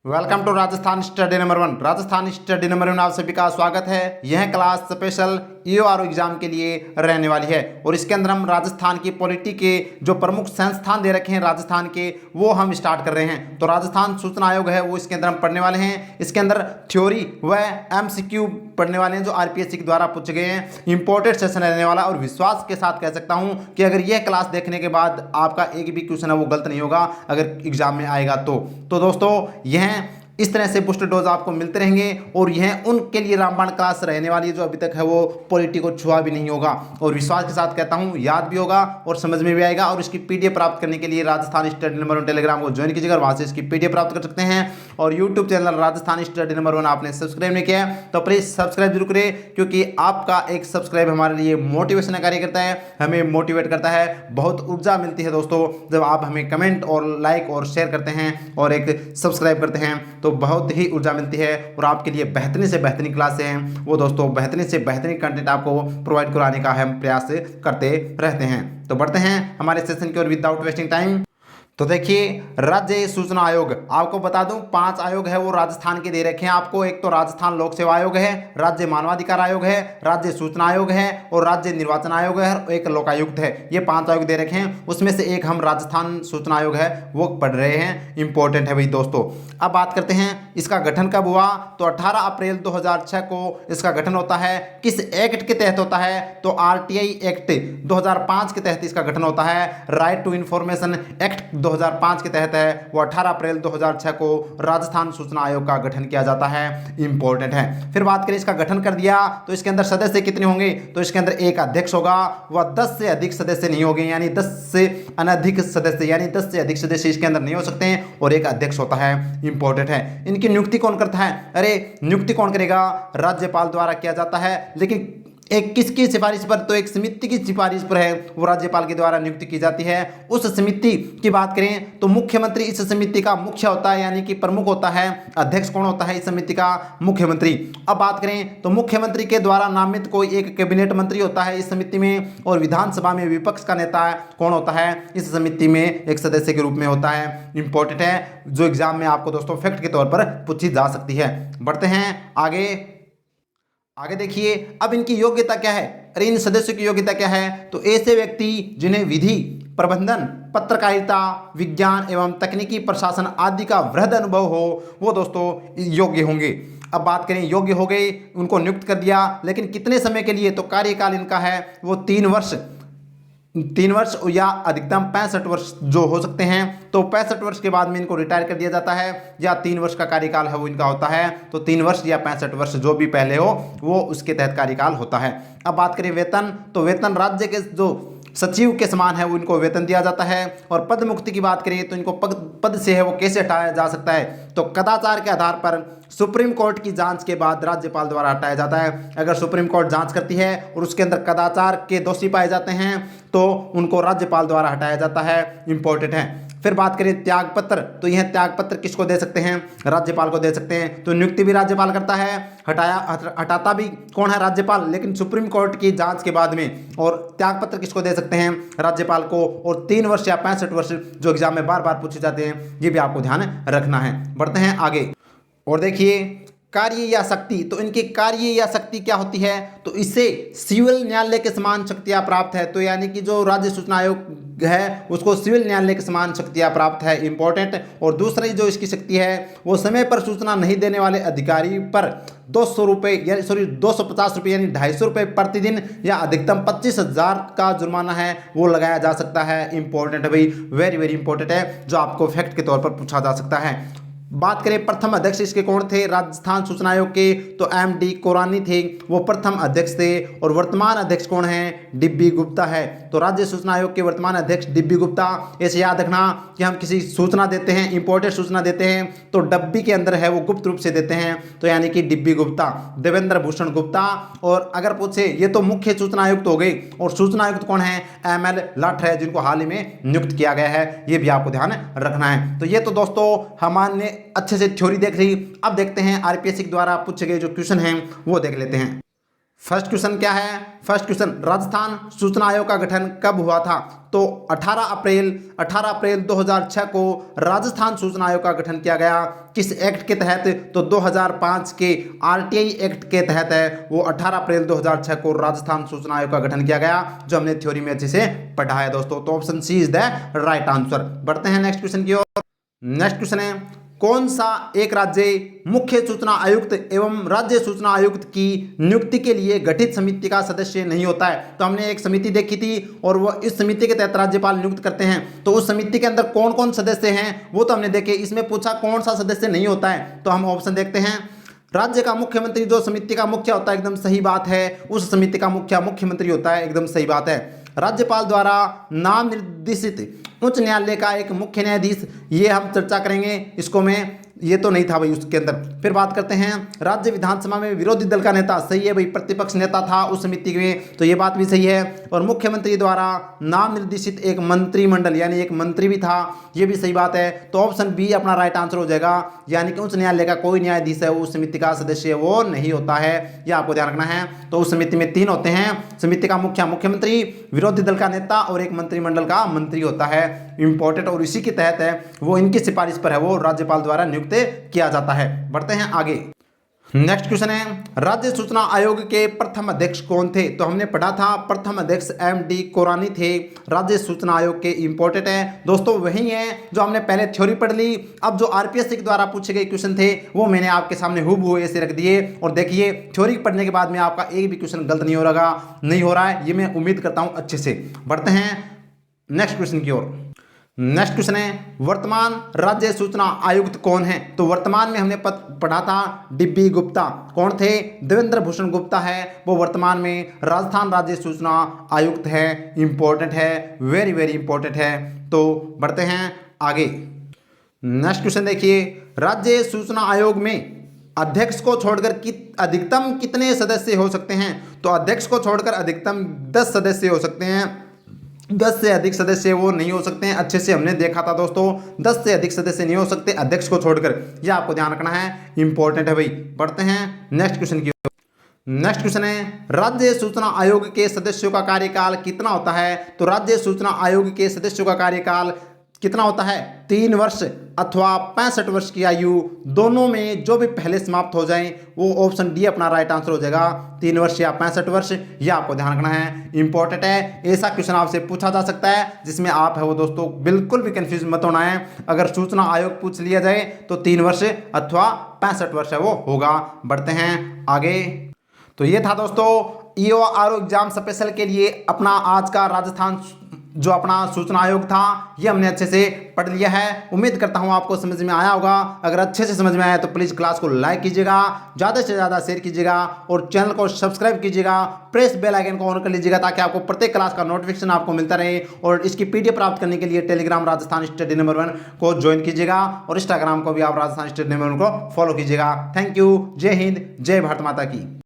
Welcome to Rajasthan study number 1। Rajasthan study number 1 आप सभी का स्वागत है। यह क्लास स्पेशल ईओआरओ एग्जाम के लिए रहने वाली है और इसके अंदर हम राजस्थान की पॉलिटी के जो प्रमुख संस्थान दे रखे हैं राजस्थान के वो हम स्टार्ट कर रहे हैं। तो राजस्थान सूचना आयोग है वो इसके अंदर हम पढ़ने वाले हैं। इसके अंदर थ्योरी व एमसीक्यू पढ़ने वाले हैं जो आरपीएससी के द्वारा पूछे गए हैं। इंपॉर्टेंट सेशन रहने वाला और विश्वास के साथ कह सकता हूं कि अगर यह क्लास देखने के बाद आपका एक भी क्वेश्चन है वो गलत नहीं होगा अगर एग्जाम में आएगा तो दोस्तों यह इस तरह से बूस्टर डोज आपको मिलते रहेंगे और यह उनके लिए रामबाण क्लास रहने वाली है जो अभी तक है वो पॉलिटी को छुआ भी नहीं होगा और विश्वास के साथ कहता हूं याद भी होगा और समझ में भी आएगा। और इसकी पीडीएफ प्राप्त करने के लिए राजस्थान स्टडी नंबर 1 टेलीग्राम को ज्वाइन कीजिएगा, वहां से इसकी पीडीएफ प्राप्त कर सकते हैं। और YouTube channel Rajasthan study number 1 आपने सब्सक्राइब नहीं किया है तो प्लीज सब्सक्राइब जरूर करें, क्योंकि आपका एक सब्सक्राइब हमारे लिए मोटिवेशन कार्य करता है, हमें मोटिवेट करता है, बहुत ऊर्जा मिलती है दोस्तों जब आप हमें कमेंट और लाइक और शेयर करते हैं और एक सब्सक्राइब करते हैं तो बहुत ही ऊर्जा मिलती है। और आपके लिए बेहतरीन से बेहतरीन क्लासें हैं वो दोस्तों बेहतरीन से बेहतरीन कंटेंट आपको प्रोवाइड कराने का हम प्रयास करते रहते हैं। तो बढ़ते हैं हमारे सेशन की ओर विदाउट वेस्टिंग टाइम। तो देखिए राज्य सूचना आयोग आपको बता दूं 5 आयोग है वो राजस्थान के दे रखे हैं आपको। एक तो राजस्थान लोक सेवा आयोग है, राज्य मानवाधिकार आयोग है, राज्य सूचना आयोग है और राज्य निर्वाचन आयोग है और एक लोकायुक्त है। ये 5 आयोग दे रखे हैं, उसमें से एक हम राजस्थान सूचना आयोग है वो पढ़ रहे हैं। इंपॉर्टेंट है भाई दोस्तों। अब बात करते हैं इसका गठन कब हुआ तो 18 अप्रैल 2006 को इसका गठन होता है। किस एक्ट के तहत होता है तो आरटीआई एक्ट 2005 के तहत इसका गठन होता है। राइट टू इंफॉर्मेशन एक्ट 2005 के तहत है वो 18 अप्रैल 2006 को राजस्थान सूचना आयोग का गठन किया जाता है। इंपॉर्टेंट है। फिर बात करें इसका गठन कर दिया तो इसके अंदर सदस्य कितने होंगे तो इसके अंदर एक अध्यक्ष होगा, वह 10 से अधिक सदस्य नहीं होंगे, यानी 10 से अनधिक सदस्य यानी 10 से अधिक सदस्य इसके अंदर नहीं हो सकते हैं और एक अध्यक्ष होता है। इंपॉर्टेंट है। इनकी नियुक्ति कौन करता है, अरे नियुक्ति कौन करेगा, राज्यपाल द्वारा किया जाता है। लेकिन एक किसकी सिफारिश पर तो एक समिति की सिफारिश पर है वो राज्यपाल के द्वारा नियुक्ति की जाती है। उस समिति की बात करें तो मुख्यमंत्री इस समिति का मुख्य होता है यानी कि प्रमुख होता है। अध्यक्ष कौन होता है इस समिति का, मुख्यमंत्री। अब बात करें तो मुख्यमंत्री के द्वारा नामित कोई एक कैबिनेट मंत्री होता है इस समिति में और विधानसभा में विपक्ष का नेता कौन होता है इस समिति में एक सदस्य के रूप में होता है। इंपॉर्टेंट है जो एग्जाम में आपको दोस्तों फैक्ट के तौर पर पूछी जा सकती है। बढ़ते हैं आगे देखिए अब इनकी योग्यता क्या है। अरे इन सदस्यों की योग्यता क्या है तो ऐसे व्यक्ति जिन्हें विधि प्रबंधन पत्रकारिता विज्ञान एवं तकनीकी प्रशासन आदि का वृहद अनुभव हो वो दोस्तों योग्य होंगे। अब बात करें योग्य हो गए उनको नियुक्त कर दिया, लेकिन कितने समय के लिए तो कार्यकाल इनका है वो 3 वर्ष या अधिकतम 65 वर्ष जो हो सकते हैं। तो 65 वर्ष के बाद में इनको रिटायर कर दिया जाता है या 3 वर्ष का कार्यकाल है वो इनका होता है। तो 3 वर्ष या 65 वर्ष जो भी पहले हो वो उसके तहत कार्यकाल होता है। अब बात करें वेतन तो वेतन राज्य के जो सचिव के समान है वो इनको वेतन दिया जाता है। और पद मुक्ति की बात करें तो इनको पद से है वो कैसे हटाया जा सकता है तो कदाचार के आधार पर सुप्रीम कोर्ट की जांच के बाद राज्यपाल द्वारा हटाया जाता है। अगर सुप्रीम कोर्ट जांच करती है और उसके अंदर कदाचार के दोषी पाए जाते हैं तो उनको राज्यपाल द्वारा हटाया जाता है। इंपॉर्टेंट है। फिर बात करें त्यागपत्र तो यह त्यागपत्र किसको दे सकते हैं, राज्यपाल को दे सकते हैं। तो नियुक्ति भी राज्यपाल करता है, हटाता भी कौन है, राज्यपाल, लेकिन सुप्रीम कोर्ट की जांच के बाद में। और त्यागपत्र किसको दे सकते हैं, राज्यपाल को। और 3 वर्ष या 65 वर्ष जो एग्जाम में बार बार पूछे जाते हैं ये भी आपको ध्यान रखना है। बढ़ते हैं आगे और देखिए कार्य या शक्ति तो इनकी कार्य या शक्ति क्या होती है तो इससे सिविल न्यायालय के समान शक्तियां प्राप्त है। तो यानी कि जो राज्य सूचना आयोग है उसको सिविल न्यायालय के समान शक्तियां प्राप्त है। इंपॉर्टेंट। और दूसरी जो इसकी शक्ति है वो समय पर सूचना नहीं देने वाले अधिकारी पर 200 रुपये यानी 250 रुपये यानी 250 रुपये प्रतिदिन या अधिकतम 25,000 का जुर्माना है वो लगाया जा सकता है। इंपॉर्टेंट है भाई, वेरी वेरी इंपॉर्टेंट है जो आपको फैक्ट के तौर पर पूछा जा सकता है। बात करें प्रथम अध्यक्ष इसके कौन थे राजस्थान सूचना आयोग के तो एमडी कोरानी थे वो प्रथम अध्यक्ष थे। और वर्तमान अध्यक्ष कौन है, डीबी गुप्ता है। तो राज्य सूचना आयोग के वर्तमान अध्यक्ष डीबी गुप्ता। ऐसे याद रखना कि हम किसी सूचना देते हैं इंपॉर्टेंट सूचना देते हैं तो डब्बी के अंदर है वो गुप्त रूप से देते हैं तो यानी कि डीबी गुप्ता, देवेंद्र भूषण गुप्ता। और अगर पूछे ये तो मुख्य सूचना आयुक्त हो गई और सूचना आयुक्त कौन है, एमएल लाठ है जिनको हाल ही में नियुक्त किया गया है। ये भी आपको ध्यान रखना है। तो ये तो दोस्तों हमारे अच्छे से थ्योरी देख रही। अब देखते हैं आरपीएससी द्वारा पूछे गए जो क्वेश्चन हैं वो देख लेते हैं। फर्स्ट क्वेश्चन क्या है? फर्स्ट क्वेश्चन, राजस्थान सूचना आयोग का गठन कब हुआ था? तो 18 अप्रैल 2006 को राजस्थान सूचना आयोग का गठन किया गया। किस एक्ट के तहत? तो 2005 के आरटीआई एक्ट के तहत है वो 18 अप्रैल 2006 को राजस्थान सूचना आयोग का गठन किया गया, जो हमने थ्योरी में अच्छे से पढ़ा है दोस्तों। तो option C is the right answer. बढ़ते हैं नेक्स्ट क्वेश्चन की ओर। नेक्स्ट क्वेश्चन है, कौन सा एक राज्य मुख्य सूचना आयुक्त एवं राज्य सूचना आयुक्त की नियुक्ति के लिए गठित समिति का सदस्य नहीं होता है? तो हमने एक समिति देखी थी और वह इस समिति के तहत राज्यपाल नियुक्त करते हैं। तो उस समिति के अंदर कौन कौन सदस्य हैं वो तो हमने देखे। इसमें पूछा कौन सा सदस्य नहीं होता है, तो हम ऑप्शन देखते हैं। राज्य का मुख्यमंत्री जो समिति का मुखिया होता है, एकदम सही बात है, उस समिति का मुखिया मुख्यमंत्री होता है, एकदम सही बात है। राज्यपाल द्वारा नाम निर्देशित उच्च न्यायालय का एक मुख्य न्यायाधीश, ये हम चर्चा करेंगे, इसको मैं, ये तो नहीं था भाई उसके अंदर। फिर बात करते हैं राज्य विधानसभा में विरोधी दल का नेता, सही है भाई, प्रतिपक्ष नेता था उस समिति में, तो ये बात भी सही है। और मुख्यमंत्री द्वारा नाम निर्देशित एक मंत्रिमंडल, यानी एक मंत्री भी था, ये भी सही बात है। तो ऑप्शन बी अपना राइट आंसर हो जाएगा, यानी कि उच्च न्यायालय का कोई न्यायाधीश है उस समिति का सदस्य वो नहीं होता है, यह आपको ध्यान रखना है। तो उस समिति में 3 होते हैं, समिति का मुखिया मुख्यमंत्री, विरोधी दल का नेता और एक मंत्रिमंडल का मंत्री होता है, इंपॉर्टेंट। और इसी के तहत है वो, इनकी सिफारिश पर है वो राज्यपाल द्वारा नियुक्त किया जाता है। बढ़ते हैं आगे। नेक्स्ट क्वेश्चन है, राज्य सूचना आयोग के प्रथम अध्यक्ष कौन थे? तो हमने पढ़ा था प्रथम अध्यक्ष MD कोरानी थे राज्य सूचना आयोग के। इंपॉर्टेंट है दोस्तों, वही है जो हमने पहले थ्योरी पढ़ ली। अब जो RPSC के द्वारा पूछे गए क्वेश्चन थे वो मैंने आपके सामने हूबहू ऐसे रख दिए, और देखिए थ्योरी पढ़ने के बाद में आपका एक भी क्वेश्चन गलत नहीं हो रहा है, ये मैं उम्मीद करता हूँ अच्छे से। बढ़ते हैं नेक्स्ट क्वेश्चन की ओर। नेक्स्ट क्वेश्चन है, वर्तमान राज्य सूचना आयुक्त कौन है? तो वर्तमान में हमने पढ़ा था DB गुप्ता। कौन थे? देवेंद्र भूषण गुप्ता है, वो वर्तमान में राजस्थान राज्य सूचना आयुक्त है। इंपॉर्टेंट है, वेरी वेरी इंपॉर्टेंट है। तो बढ़ते हैं आगे। नेक्स्ट क्वेश्चन देखिए, राज्य सूचना आयोग में अध्यक्ष को छोड़कर अधिकतम कितने सदस्य हो सकते हैं? तो अध्यक्ष को छोड़कर अधिकतम 10 सदस्य हो सकते हैं, 10 से अधिक सदस्य वो नहीं हो सकते हैं। अच्छे से हमने देखा था दोस्तों, 10 से अधिक सदस्य नहीं हो सकते अध्यक्ष को छोड़कर, यह आपको ध्यान रखना है, इंपॉर्टेंट है भाई। बढ़ते हैं नेक्स्ट क्वेश्चन की। नेक्स्ट क्वेश्चन है, राज्य सूचना आयोग के सदस्यों का कार्यकाल कितना होता है? तो राज्य सूचना आयोग के सदस्यों का कार्यकाल कितना होता है? 3 वर्ष अथवा 65 वर्ष की आयु, दोनों में जो भी पहले समाप्त हो जाए वो ऑप्शन डी अपना राइट आंसर हो जाएगा। 3 वर्ष या 65 वर्ष, यह आपको ध्यान रखना है, इंपॉर्टेंट है। ऐसा क्वेश्चन आपसे पूछा जा सकता है जिसमें आप है वो दोस्तों बिल्कुल भी कंफ्यूज मत होना है। अगर सूचना आयोग पूछ लिया जाए तो 3 वर्ष अथवा 65 वर्ष है वो होगा। बढ़ते हैं आगे। तो ये था दोस्तों EORO एग्जाम स्पेशल के लिए अपना आज का राजस्थान जो अपना सूचना आयोग था, ये हमने अच्छे से पढ़ लिया है। उम्मीद करता हूँ आपको समझ में आया होगा। अगर अच्छे से समझ में आया तो प्लीज़ क्लास को लाइक कीजिएगा, ज़्यादा से ज़्यादा शेयर कीजिएगा और चैनल को सब्सक्राइब कीजिएगा। प्रेस बेल आइकन को ऑन कर लीजिएगा ताकि आपको प्रत्येक क्लास का नोटिफिकेशन आपको मिलता रहे। और इसकी PDF प्राप्त करने के लिए टेलीग्राम राजस्थान स्टडी नंबर 1 को ज्वाइन कीजिएगा और इंस्टाग्राम को भी आप राजस्थान स्टडी नंबर 1 को फॉलो कीजिएगा। Thank you. जय हिंद, जय भारत माता की।